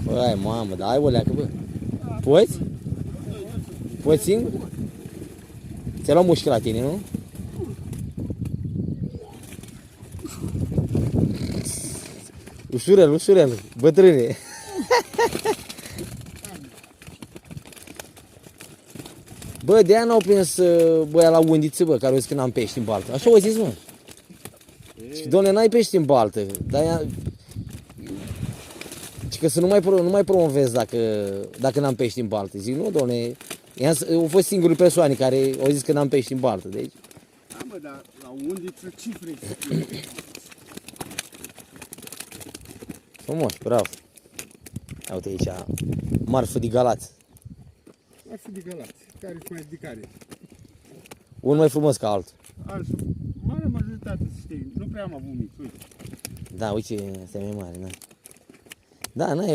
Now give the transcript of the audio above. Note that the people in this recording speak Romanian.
Băi, mamă, dar ai o leacă, bă. Poți? Poți singur? Ți-ai luat mușchi la tine, nu? Ușurel, ușurel, bătrâne. Bă, de-aia n-au prins băia la undiță, bă, care au zis că n-am pești în baltă. Așa au zis, mă. Și, doamne, n-ai pești în baltă. De-aia... Și că să nu mai promovez dacă n-am pești în baltă. Zic, nu, doamne, au fost singurele persoane care au zis că n-am pești în baltă, deci... Da, mă, dar la undiță ce vrei să fie? Frumos, bravo. Uite aici, marfă de Galați. Marfă de Galați, care și mai de care? Unul mai frumos ca altul. Altul, mare majoritate, să știi, nu prea am avut mici, uite. Da, uite, este mai mare, da. Da, n-ai